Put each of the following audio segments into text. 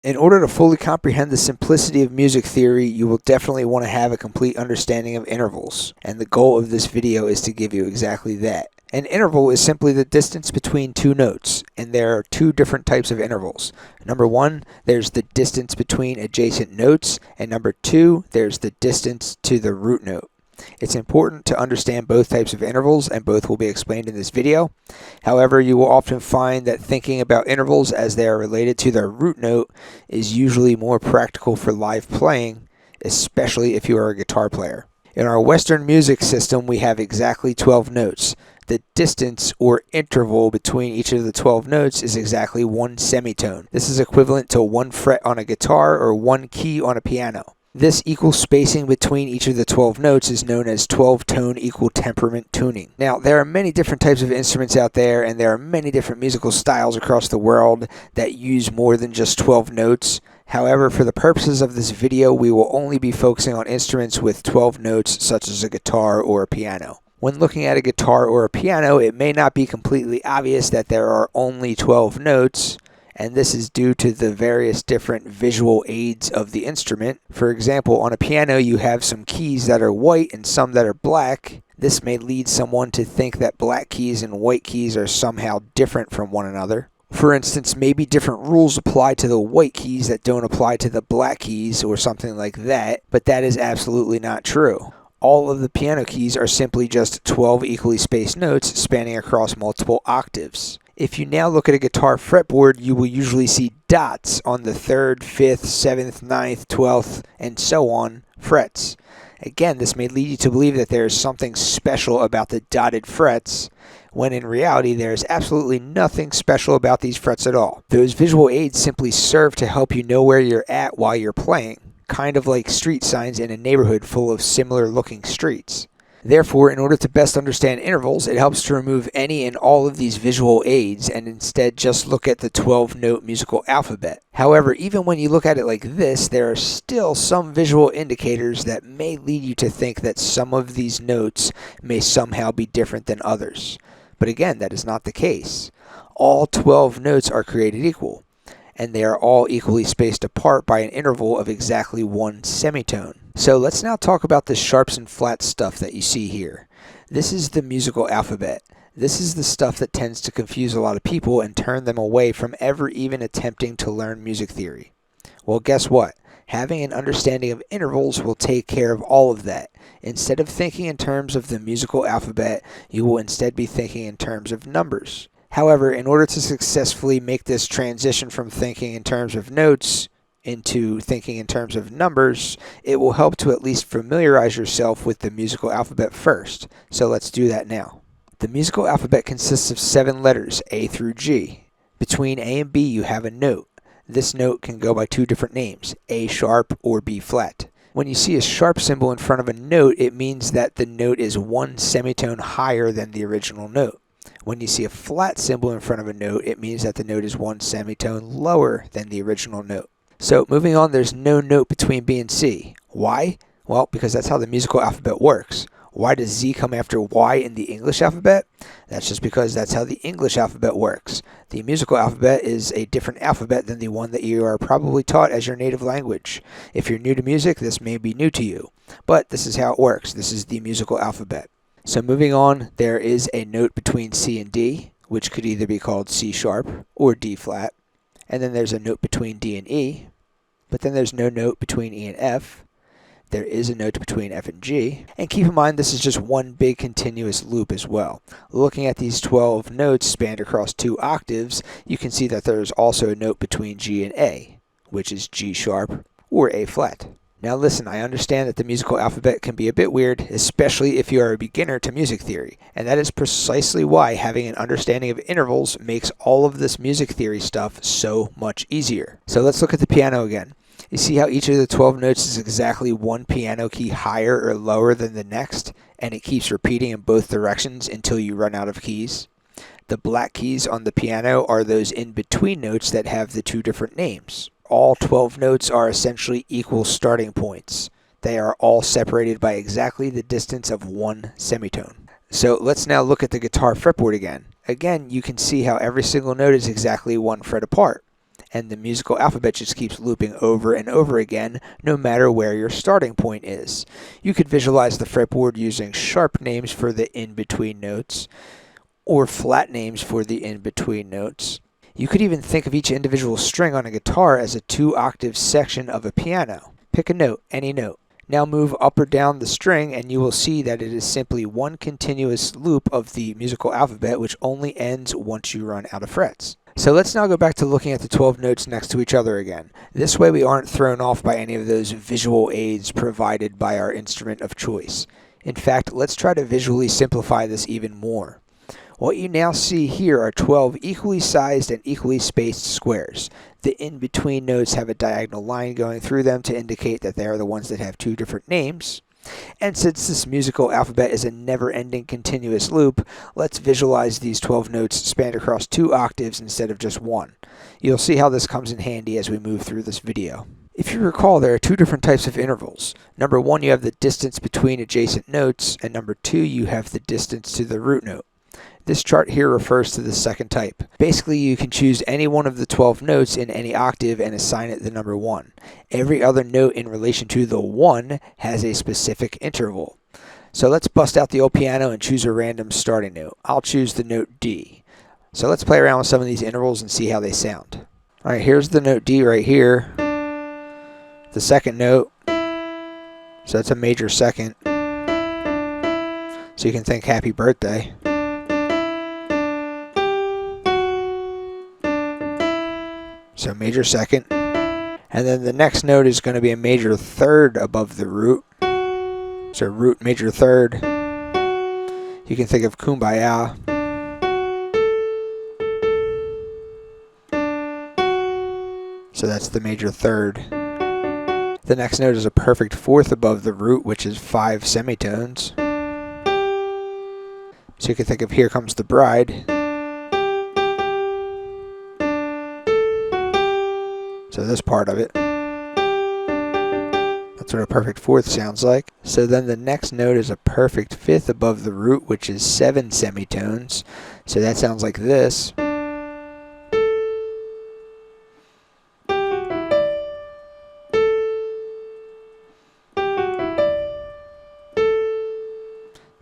In order to fully comprehend the simplicity of music theory, you will definitely want to have a complete understanding of intervals, and the goal of this video is to give you exactly that. An interval is simply the distance between two notes, and there are two different types of intervals. Number one, there's the distance between adjacent notes, and number two, there's the distance to the root note. It's important to understand both types of intervals, and both will be explained in this video. However, you will often find that thinking about intervals as they are related to their root note is usually more practical for live playing, especially if you are a guitar player. In our Western music system, we have exactly 12 notes. The distance or interval between each of the 12 notes is exactly one semitone. This is equivalent to one fret on a guitar or one key on a piano. This equal spacing between each of the 12 notes is known as 12-tone equal temperament tuning. Now, there are many different types of instruments out there, and there are many different musical styles across the world that use more than just 12 notes. However, for the purposes of this video, we will only be focusing on instruments with 12 notes, such as a guitar or a piano. When looking at a guitar or a piano, it may not be completely obvious that there are only 12 notes, and this is due to the various different visual aids of the instrument. For example, on a piano you have some keys that are white and some that are black. This may lead someone to think that black keys and white keys are somehow different from one another. For instance, maybe different rules apply to the white keys that don't apply to the black keys or something like that, but that is absolutely not true. All of the piano keys are simply just 12 equally spaced notes spanning across multiple octaves. If you now look at a guitar fretboard, you will usually see dots on the 3rd, 5th, 7th, 9th, 12th, and so on frets. Again, this may lead you to believe that there is something special about the dotted frets, when in reality there is absolutely nothing special about these frets at all. Those visual aids simply serve to help you know where you're at while you're playing, kind of like street signs in a neighborhood full of similar looking streets. Therefore, in order to best understand intervals, it helps to remove any and all of these visual aids and instead just look at the 12-note musical alphabet. However, even when you look at it like this, there are still some visual indicators that may lead you to think that some of these notes may somehow be different than others. But again, that is not the case. All 12 notes are created equal, and they are all equally spaced apart by an interval of exactly one semitone. So let's now talk about the sharps and flats stuff that you see here. This is the musical alphabet. This is the stuff that tends to confuse a lot of people and turn them away from ever even attempting to learn music theory. Well, guess what? Having an understanding of intervals will take care of all of that. Instead of thinking in terms of the musical alphabet, you will instead be thinking in terms of numbers. However, in order to successfully make this transition from thinking in terms of notes into thinking in terms of numbers, it will help to at least familiarize yourself with the musical alphabet first. So let's do that now. The musical alphabet consists of 7 letters, A through G. Between A and B you have a note. This note can go by 2 different names, A sharp or B flat. When you see a sharp symbol in front of a note, it means that the note is one semitone higher than the original note. When you see a flat symbol in front of a note, it means that the note is one semitone lower than the original note. So moving on, there's no note between B and C. Why? Well, because that's how the musical alphabet works. Why does Z come after Y in the English alphabet? That's just because that's how the English alphabet works. The musical alphabet is a different alphabet than the one that you are probably taught as your native language. If you're new to music, this may be new to you, but this is how it works. This is the musical alphabet. So moving on, there is a note between C and D, which could either be called C sharp or D flat. And then there's a note between D and E, but then there's no note between E and F. There is a note between F and G. And keep in mind, this is just one big continuous loop as well. Looking at these 12 notes spanned across 2 octaves, you can see that there's also a note between G and A, which is G sharp or A flat. Now listen, I understand that the musical alphabet can be a bit weird, especially if you are a beginner to music theory, and that is precisely why having an understanding of intervals makes all of this music theory stuff so much easier. So let's look at the piano again. You see how each of the 12 notes is exactly one piano key higher or lower than the next, and it keeps repeating in both directions until you run out of keys? The black keys on the piano are those in-between notes that have the 2 different names. All 12 notes are essentially equal starting points. They are all separated by exactly the distance of one semitone. So let's now look at the guitar fretboard again. Again, you can see how every single note is exactly 1 fret apart. and the musical alphabet just keeps looping over and over again, no matter where your starting point is. You could visualize the fretboard using sharp names for the in-between notes, or flat names for the in-between notes. You could even think of each individual string on a guitar as a 2-octave section of a piano. Pick a note, any note. Now move up or down the string and you will see that it is simply one continuous loop of the musical alphabet which only ends once you run out of frets. So let's now go back to looking at the 12 notes next to each other again. This way we aren't thrown off by any of those visual aids provided by our instrument of choice. In fact, let's try to visually simplify this even more. What you now see here are 12 equally sized and equally spaced squares. The in-between notes have a diagonal line going through them to indicate that they are the ones that have 2 different names. And since this musical alphabet is a never-ending continuous loop, let's visualize these 12 notes spanned across 2 octaves instead of just 1. You'll see how this comes in handy as we move through this video. If you recall, there are 2 different types of intervals. Number 1, you have the distance between adjacent notes, and number 2, you have the distance to the root note. This chart here refers to the second type. Basically, you can choose any one of the 12 notes in any octave and assign it the number 1. Every other note in relation to the 1 has a specific interval. So let's bust out the old piano and choose a random starting note. I'll choose the note D. So let's play around with some of these intervals and see how they sound. Alright, here's the note D right here. The second note. So that's a major second. So you can think happy birthday. So major second. And then the next note is going to be a major third above the root. So root major third. You can think of Kumbaya. So that's the major third. The next note is a perfect fourth above the root, which is 5 semitones. So you can think of Here Comes the Bride. So this part of it. That's what a perfect fourth sounds like. So then the next note is a perfect fifth above the root, which is 7 semitones. So that sounds like this.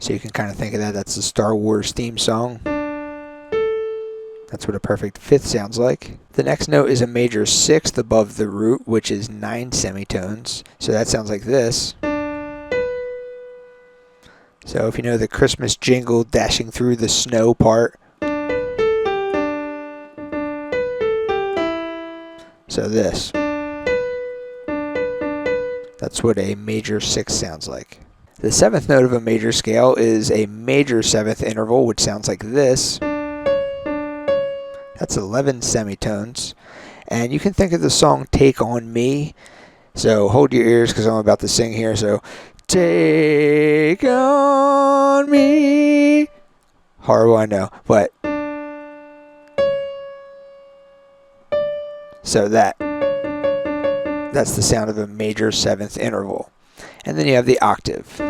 So you can kind of think of that. That's the Star Wars theme song. That's what a perfect fifth sounds like. The next note is a major sixth above the root, which is 9 semitones. So that sounds like this. So if you know the Christmas jingle dashing through the snow part. So this. That's what a major sixth sounds like. The 7th note of a major scale is a major 7th interval, which sounds like this. That's 11 semitones. And you can think of the song Take On Me. So hold your ears because I'm about to sing here. So take on me. Horrible, I know. But so that's the sound of a major 7th interval. And then you have the octave.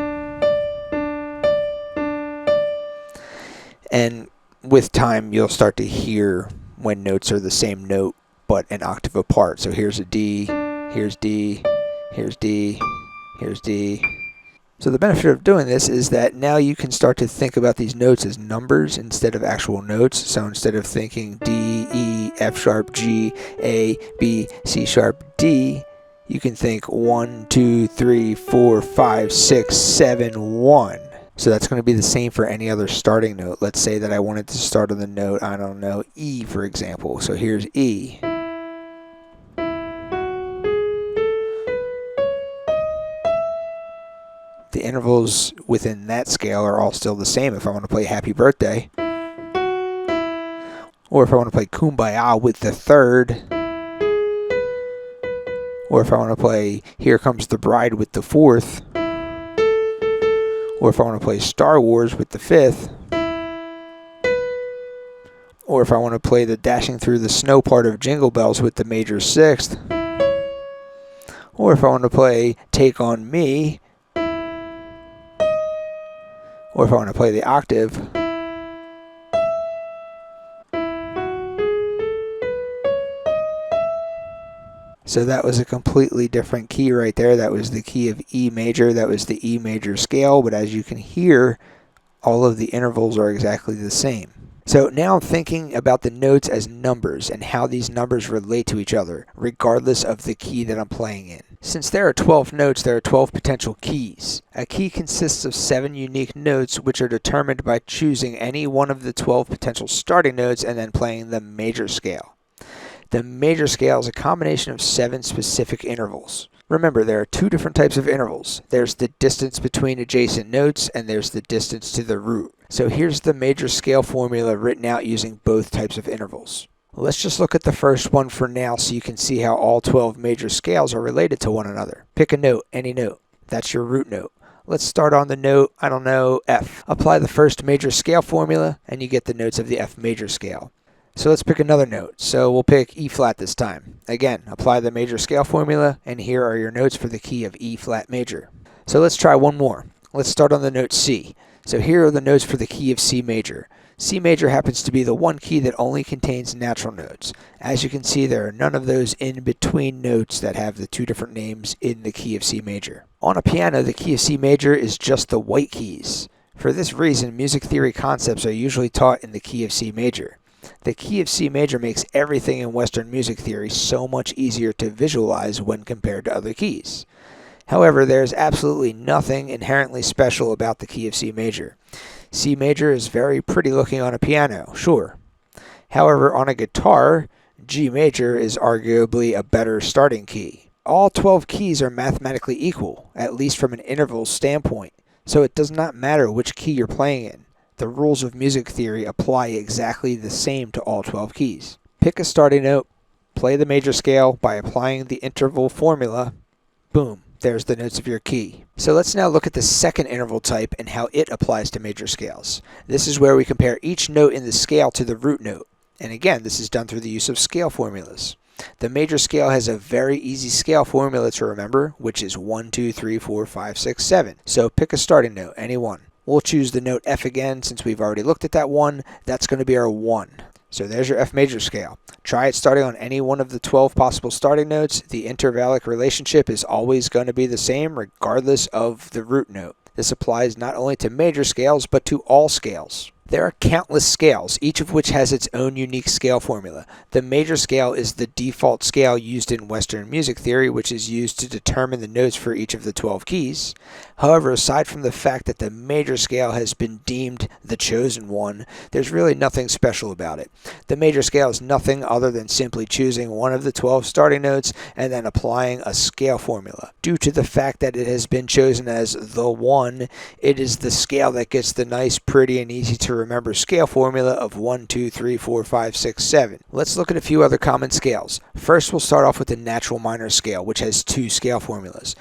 And with time, you'll start to hear when notes are the same note, but an octave apart. So here's a D, here's D, here's D, here's D. So the benefit of doing this is that now you can start to think about these notes as numbers instead of actual notes. So instead of thinking D, E, F sharp, G, A, B, C sharp, D, you can think 1, 2, 3, 4, 5, 6, 7, 1. So that's going to be the same for any other starting note. Let's say that I wanted to start on the note, I don't know, E for example. So here's E. The intervals within that scale are all still the same if I want to play Happy Birthday. Or if I want to play Kumbaya with the third. Or if I want to play Here Comes the Bride with the fourth. Or if I want to play Star Wars with the fifth. Or if I want to play the Dashing Through the Snow part of Jingle Bells with the major sixth. Or if I want to play Take On Me. Or if I want to play the octave. So that was a completely different key right there. That was the key of E major. That was the E major scale. But as you can hear, all of the intervals are exactly the same. So now I'm thinking about the notes as numbers and how these numbers relate to each other, regardless of the key that I'm playing in. Since there are 12 notes, there are 12 potential keys. A key consists of 7 unique notes, which are determined by choosing any one of the 12 potential starting notes and then playing the major scale. The major scale is a combination of 7 specific intervals. Remember, there are 2 different types of intervals. There's the distance between adjacent notes, and there's the distance to the root. So here's the major scale formula written out using both types of intervals. Let's just look at the first one for now so you can see how all 12 major scales are related to one another. Pick a note, any note. That's your root note. Let's start on the note, I don't know, F. Apply the first major scale formula, and you get the notes of the F major scale. So let's pick another note. So we'll pick E flat this time. Again, apply the major scale formula, and here are your notes for the key of E flat major. So let's try one more. Let's start on the note C. So here are the notes for the key of C major. C major happens to be the one key that only contains natural notes. As you can see, there are none of those in-between notes that have the 2 different names in the key of C major. On a piano, the key of C major is just the white keys. For this reason, music theory concepts are usually taught in the key of C major. The key of C major makes everything in Western music theory so much easier to visualize when compared to other keys. However, there is absolutely nothing inherently special about the key of C major. C major is very pretty looking on a piano, sure. However, on a guitar, G major is arguably a better starting key. All 12 keys are mathematically equal, at least from an interval standpoint, so it does not matter which key you're playing in. The rules of music theory apply exactly the same to all 12 keys. Pick a starting note, play the major scale by applying the interval formula. Boom, there's the notes of your key. So let's now look at the second interval type and how it applies to major scales. This is where we compare each note in the scale to the root note. And again, this is done through the use of scale formulas. The major scale has a very easy scale formula to remember, which is 1, 2, 3, 4, 5, 6, 7. So pick a starting note, any one. We'll choose the note F again since we've already looked at that one. That's going to be our 1. So there's your F major scale. Try it starting on any one of the 12 possible starting notes. The intervallic relationship is always going to be the same regardless of the root note. This applies not only to major scales but to all scales. There are countless scales, each of which has its own unique scale formula. The major scale is the default scale used in Western music theory, which is used to determine the notes for each of the 12 keys. However, aside from the fact that the major scale has been deemed the chosen one, there's really nothing special about it. The major scale is nothing other than simply choosing one of the 12 starting notes and then applying a scale formula. Due to the fact that it has been chosen as the one, it is the scale that gets the nice, pretty, and easy to remember scale formula of 1, 2, 3, 4, 5, 6, 7. Let's look at a few other common scales. First, we'll start off with the natural minor scale, which has 2 scale formulas.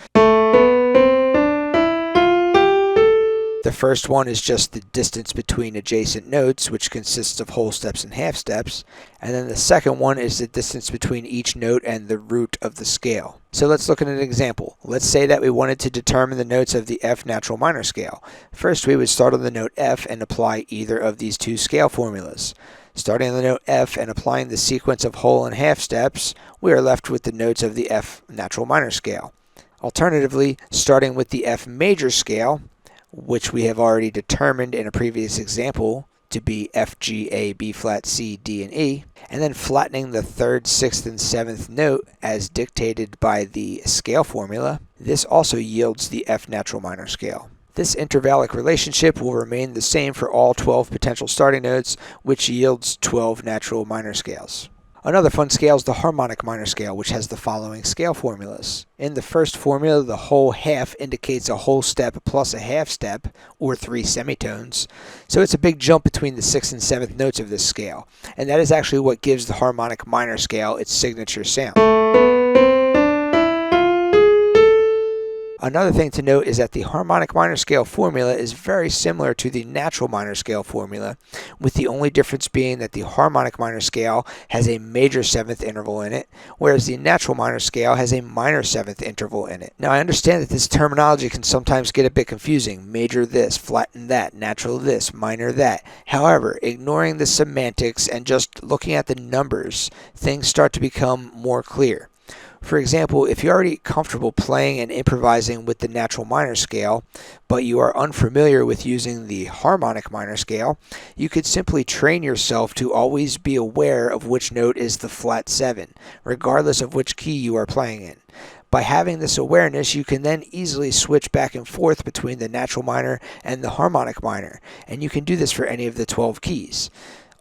The first one is just the distance between adjacent notes, which consists of whole steps and half steps. And then the second one is the distance between each note and the root of the scale. So let's look at an example. Let's say that we wanted to determine the notes of the F natural minor scale. First, we would start on the note F and apply either of these 2 scale formulas. Starting on the note F and applying the sequence of whole and half steps, we are left with the notes of the F natural minor scale. Alternatively, starting with the F major scale, which we have already determined in a previous example to be F, G, A, B flat, C, D, and E, and then flattening the 3rd, 6th, and 7th note as dictated by the scale formula, this also yields the F natural minor scale. This intervallic relationship will remain the same for all 12 potential starting notes, which yields 12 natural minor scales. Another fun scale is the harmonic minor scale, which has the following scale formulas. In the first formula, the whole half indicates a whole step plus a half step, or 3 semitones. So it's a big jump between the 6th and 7th notes of this scale. And that is actually what gives the harmonic minor scale its signature sound. Another thing to note is that the harmonic minor scale formula is very similar to the natural minor scale formula, with the only difference being that the harmonic minor scale has a major 7th interval in it, whereas the natural minor scale has a minor 7th interval in it. Now, I understand that this terminology can sometimes get a bit confusing. Major this, flattened that, natural this, minor that. However, ignoring the semantics and just looking at the numbers, things start to become more clear. For example, if you're already comfortable playing and improvising with the natural minor scale, but you are unfamiliar with using the harmonic minor scale, you could simply train yourself to always be aware of which note is the flat 7, regardless of which key you are playing in. By having this awareness, you can then easily switch back and forth between the natural minor and the harmonic minor, and you can do this for any of the 12 keys.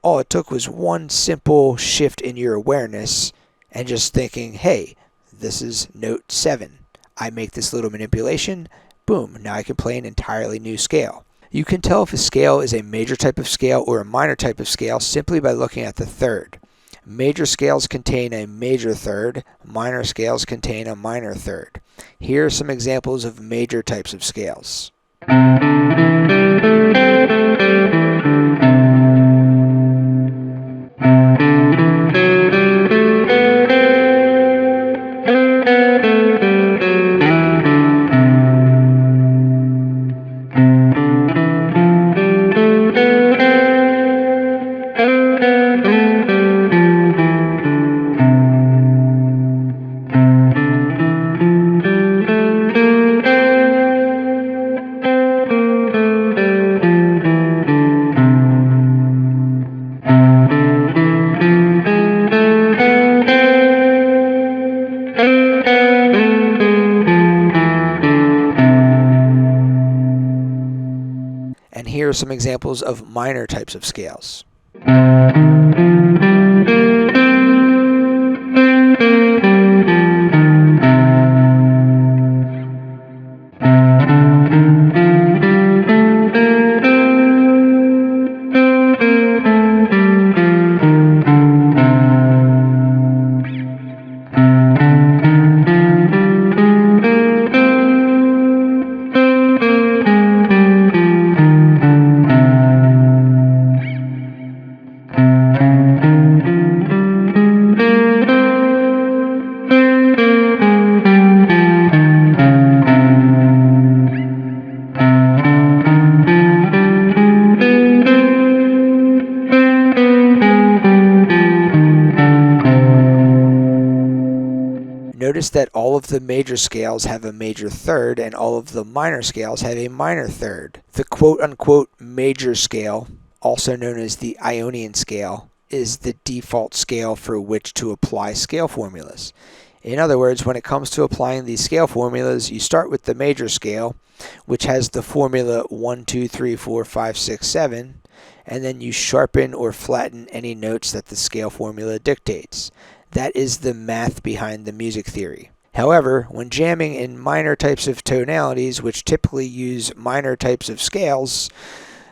All it took was one simple shift in your awareness and just thinking, hey, this is note 7. I make this little manipulation, boom, now I can play an entirely new scale. You can tell if a scale is a major type of scale or a minor type of scale simply by looking at the third. Major scales contain a major third, minor scales contain a minor third. Here are some examples of major types of scales. And here are some examples of minor types of scales. Notice that all of the major scales have a major third and all of the minor scales have a minor third. The quote-unquote major scale, also known as the Ionian scale, is the default scale for which to apply scale formulas. In other words, when it comes to applying these scale formulas, you start with the major scale, which has the formula 1, 2, 3, 4, 5, 6, 7, and then you sharpen or flatten any notes that the scale formula dictates. That is the math behind the music theory. However, when jamming in minor types of tonalities, which typically use minor types of scales,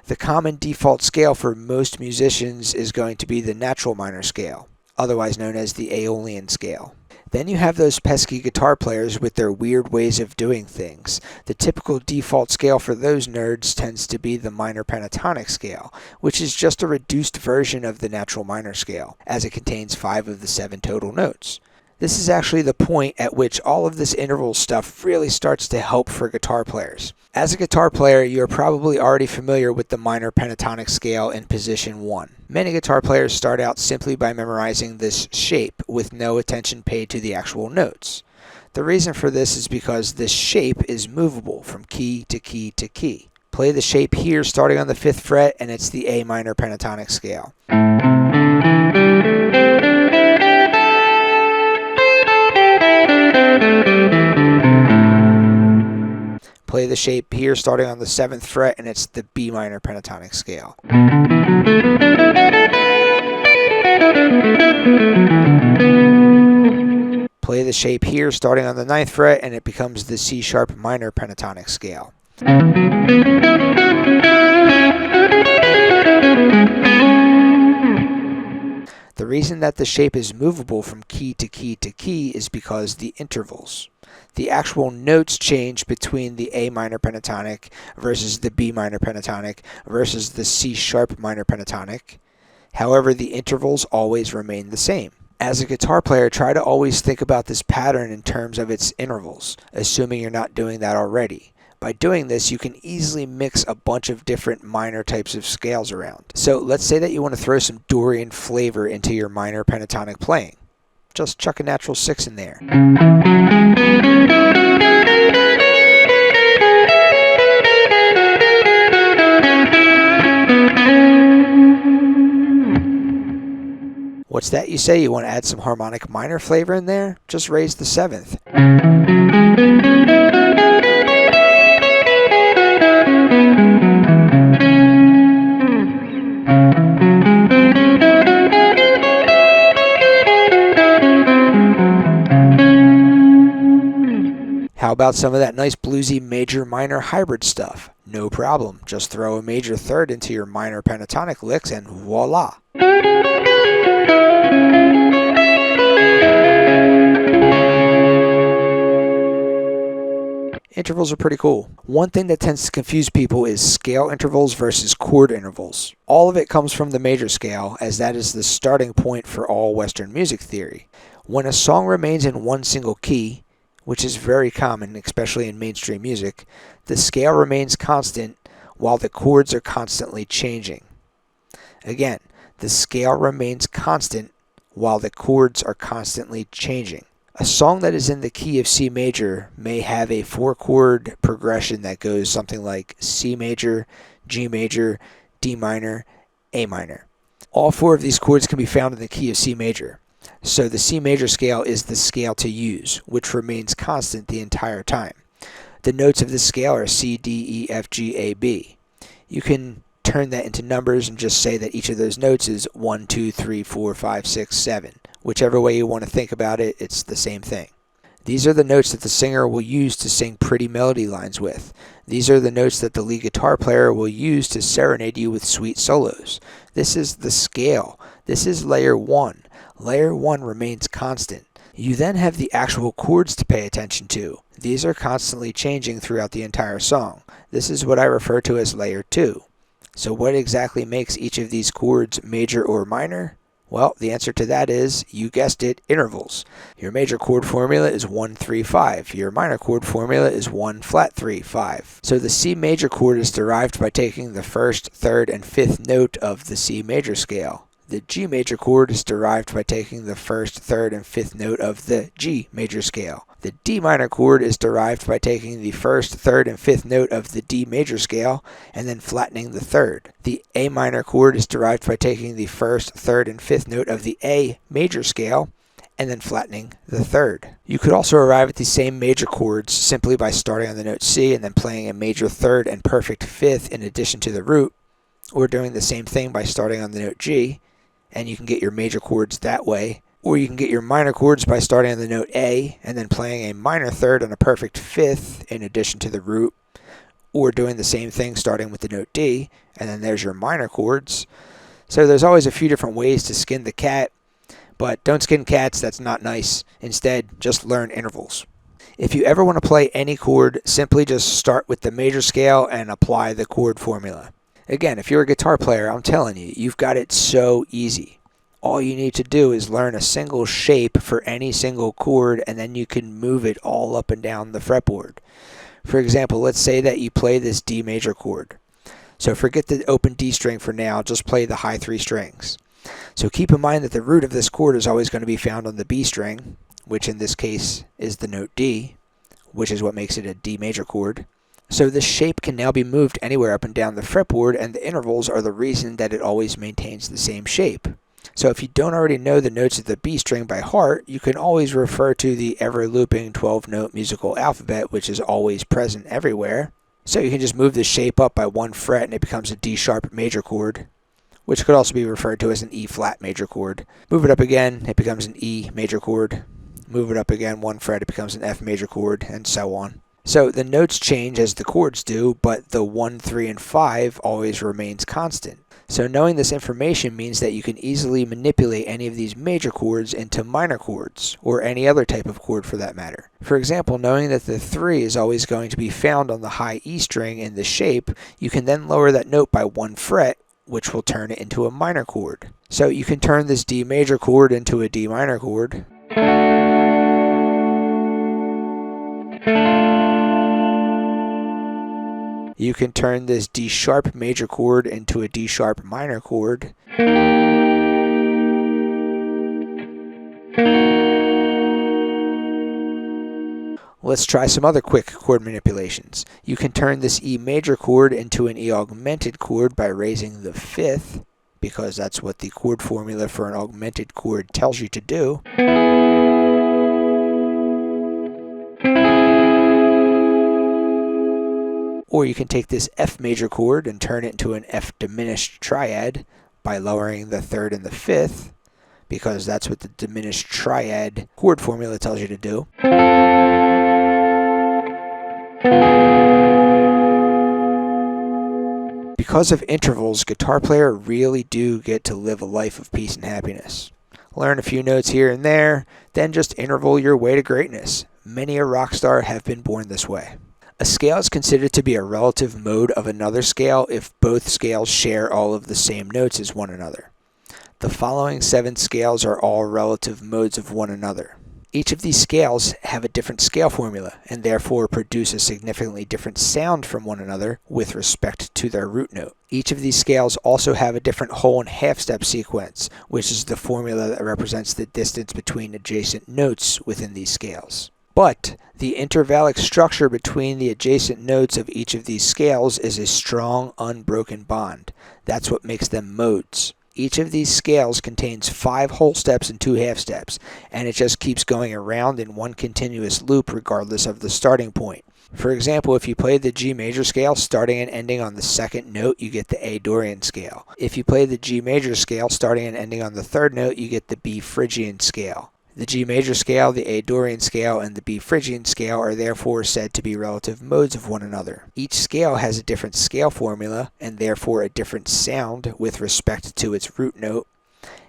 the common default scale for most musicians is going to be the natural minor scale, otherwise known as the Aeolian scale. Then you have those pesky guitar players with their weird ways of doing things. The typical default scale for those nerds tends to be the minor pentatonic scale, which is just a reduced version of the natural minor scale, as it contains 5 of the 7 total notes. This is actually the point at which all of this interval stuff really starts to help for guitar players. As a guitar player, you are probably already familiar with the minor pentatonic scale in position 1. Many guitar players start out simply by memorizing this shape with no attention paid to the actual notes. The reason for this is because this shape is movable from key to key to key. Play the shape here starting on the 5th fret and it's the A minor pentatonic scale. Play the shape here starting on the 7th fret and it's the B minor pentatonic scale. Play the shape here starting on the 9th fret and it becomes the C sharp minor pentatonic scale. The reason that the shape is movable from key to key to key is because the intervals. The actual notes change between the A minor pentatonic versus the B minor pentatonic versus the C sharp minor pentatonic. However, the intervals always remain the same. As a guitar player, try to always think about this pattern in terms of its intervals, assuming you're not doing that already. By doing this, you can easily mix a bunch of different minor types of scales around. So let's say that you want to throw some Dorian flavor into your minor pentatonic playing. just chuck a natural 6 in there. What's that you say? You want to add some harmonic minor flavor in there? Just raise the 7th. How about some of that nice bluesy major minor hybrid stuff? No problem. Just throw a major third into your minor pentatonic licks and voila! Intervals are pretty cool. One thing that tends to confuse people is scale intervals versus chord intervals. All of it comes from the major scale, as that is the starting point for all Western music theory. When a song remains in one single key, which is very common, especially in mainstream music, the scale remains constant while the chords are constantly changing. Again, the scale remains constant while the chords are constantly changing. A song that is in the key of C major may have a 4-chord progression that goes something like C major, G major, D minor, A minor. All 4 of these chords can be found in the key of C major. So the C major scale is the scale to use, which remains constant the entire time. The notes of this scale are C, D, E, F, G, A, B. You can turn that into numbers and just say that each of those notes is 1, 2, 3, 4, 5, 6, 7. Whichever way you want to think about it, it's the same thing. These are the notes that the singer will use to sing pretty melody lines with. These are the notes that the lead guitar player will use to serenade you with sweet solos. This is the scale. This is layer 1. Layer 1 remains constant. You then have the actual chords to pay attention to. These are constantly changing throughout the entire song. This is what I refer to as layer 2. So what exactly makes each of these chords major or minor? Well, the answer to that is, you guessed it, intervals. Your major chord formula is 1, 3, 5. Your minor chord formula is 1, flat 3, 5. So the C major chord is derived by taking the 1st, 3rd, and 5th note of the C major scale. The G major chord is derived by taking the 1st, 3rd, and 5th note of the G major scale. The D minor chord is derived by taking the 1st, 3rd, and 5th note of the D major scale and then flattening the 3rd. The A minor chord is derived by taking the 1st, 3rd, and 5th note of the A major scale and then flattening the 3rd. You could also arrive at these same major chords simply by starting on the note C and then playing a major 3rd and perfect 5th in addition to the root, or doing the same thing by starting on the note G, and you can get your major chords that way. Or you can get your minor chords by starting on the note A and then playing a minor 3rd and a perfect 5th in addition to the root, or doing the same thing starting with the note D, and then there's your minor chords. So there's always a few different ways to skin the cat, but don't skin cats, that's not nice. Instead, just learn intervals. If you ever want to play any chord, simply just start with the major scale and apply the chord formula. Again, if you're a guitar player, I'm telling you, you've got it so easy. All you need to do is learn a single shape for any single chord, and then you can move it all up and down the fretboard. For example, let's say that you play this D major chord. So forget the open D string for now, just play the high 3 strings. So keep in mind that the root of this chord is always going to be found on the B string, which in this case is the note D, which is what makes it a D major chord. So this shape can now be moved anywhere up and down the fretboard, and the intervals are the reason that it always maintains the same shape. So if you don't already know the notes of the B string by heart, you can always refer to the ever-looping 12-note musical alphabet, which is always present everywhere. So you can just move the shape up by 1 fret and it becomes a D-sharp major chord, which could also be referred to as an E-flat major chord. Move it up again, it becomes an E major chord. Move it up again 1 fret, it becomes an F major chord, and so on. So the notes change as the chords do, but the 1, 3, and 5 always remains constant. So knowing this information means that you can easily manipulate any of these major chords into minor chords, or any other type of chord for that matter. For example, knowing that the 3 is always going to be found on the high E string in the shape, you can then lower that note by 1 fret, which will turn it into a minor chord. So you can turn this D major chord into a D minor chord. You can turn this D sharp major chord into a D sharp minor chord. Let's try some other quick chord manipulations. You can turn this E major chord into an E augmented chord by raising the fifth, because that's what the chord formula for an augmented chord tells you to do. Or you can take this F major chord and turn it into an F diminished triad by lowering the third and the fifth, because that's what the diminished triad chord formula tells you to do. Because of intervals, guitar players really do get to live a life of peace and happiness. Learn a few notes here and there, then just interval your way to greatness. Many a rock star have been born this way. A scale is considered to be a relative mode of another scale if both scales share all of the same notes as one another. The following 7 scales are all relative modes of one another. Each of these scales have a different scale formula and therefore produce a significantly different sound from one another with respect to their root note. Each of these scales also have a different whole and half step sequence, which is the formula that represents the distance between adjacent notes within these scales. But the intervallic structure between the adjacent notes of each of these scales is a strong, unbroken bond. That's what makes them modes. Each of these scales contains 5 whole steps and 2 half steps, and it just keeps going around in one continuous loop regardless of the starting point. For example, if you play the G major scale starting and ending on the second note, you get the A Dorian scale. If you play the G major scale starting and ending on the third note, you get the B Phrygian scale. The G major scale, the A Dorian scale, and the B Phrygian scale are therefore said to be relative modes of one another. Each scale has a different scale formula and therefore a different sound with respect to its root note.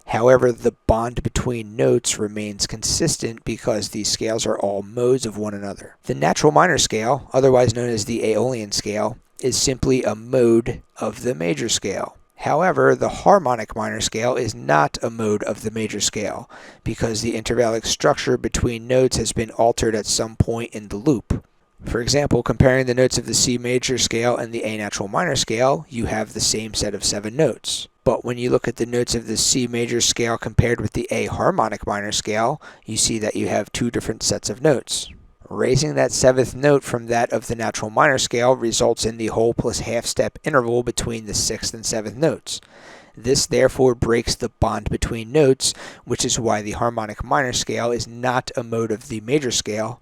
However, the bond between notes remains consistent because these scales are all modes of one another. The natural minor scale, otherwise known as the Aeolian scale, is simply a mode of the major scale. However, the harmonic minor scale is not a mode of the major scale because the intervallic structure between notes has been altered at some point in the loop. For example, comparing the notes of the C major scale and the A natural minor scale, you have the same set of 7 notes. But when you look at the notes of the C major scale compared with the A harmonic minor scale, you see that you have 2 different sets of notes. Raising that 7th note from that of the natural minor scale results in the whole plus half step interval between the 6th and 7th notes. This therefore breaks the bond between notes, which is why the harmonic minor scale is not a mode of the major scale,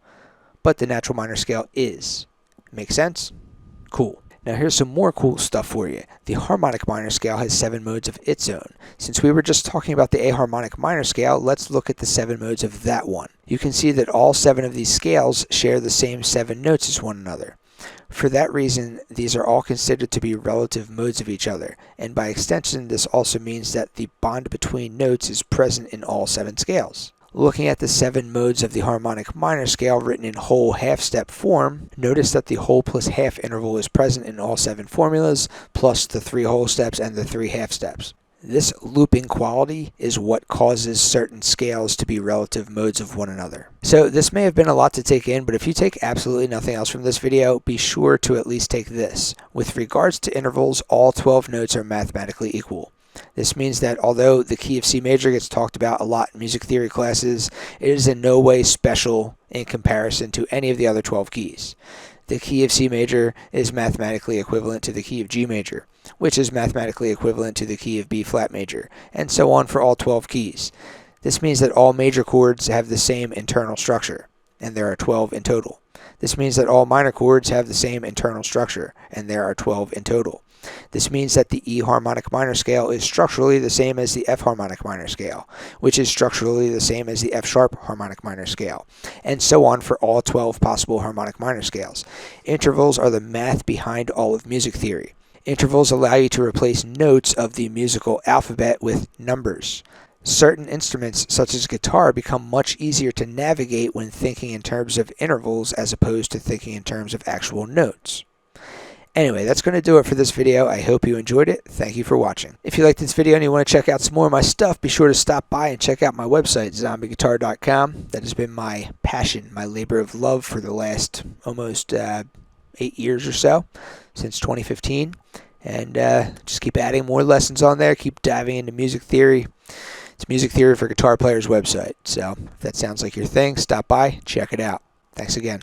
but the natural minor scale is. Make sense? Cool. Now here's some more cool stuff for you. The harmonic minor scale has 7 modes of its own. Since we were just talking about the A harmonic minor scale, let's look at the 7 modes of that one. You can see that all 7 of these scales share the same 7 notes as one another. For that reason, these are all considered to be relative modes of each other, and by extension this also means that the bond between notes is present in all 7 scales. Looking at the 7 modes of the harmonic minor scale written in whole half-step form, notice that the whole plus half interval is present in all 7 formulas, plus the 3 whole steps and the 3 half steps. This looping quality is what causes certain scales to be relative modes of one another. So this may have been a lot to take in, but if you take absolutely nothing else from this video, be sure to at least take this. With regards to intervals, all 12 notes are mathematically equal. This means that although the key of C major gets talked about a lot in music theory classes, it is in no way special in comparison to any of the other 12 keys. The key of C major is mathematically equivalent to the key of G major, which is mathematically equivalent to the key of B flat major, and so on for all 12 keys. This means that all major chords have the same internal structure, and there are 12 in total. This means that all minor chords have the same internal structure, and there are 12 in total. This means that the E harmonic minor scale is structurally the same as the F harmonic minor scale, which is structurally the same as the F sharp harmonic minor scale, and so on for all 12 possible harmonic minor scales. Intervals are the math behind all of music theory. Intervals allow you to replace notes of the musical alphabet with numbers. Certain instruments, such as guitar, become much easier to navigate when thinking in terms of intervals as opposed to thinking in terms of actual notes. Anyway, that's going to do it for this video. I hope you enjoyed it. Thank you for watching. If you liked this video and you want to check out some more of my stuff, be sure to stop by and check out my website, zombieguitar.com. That has been my passion, my labor of love for the last almost 8 years or so, since 2015. And just keep adding more lessons on there, keep diving into music theory. It's Music Theory for Guitar Players website. So if that sounds like your thing, stop by, check it out. Thanks again.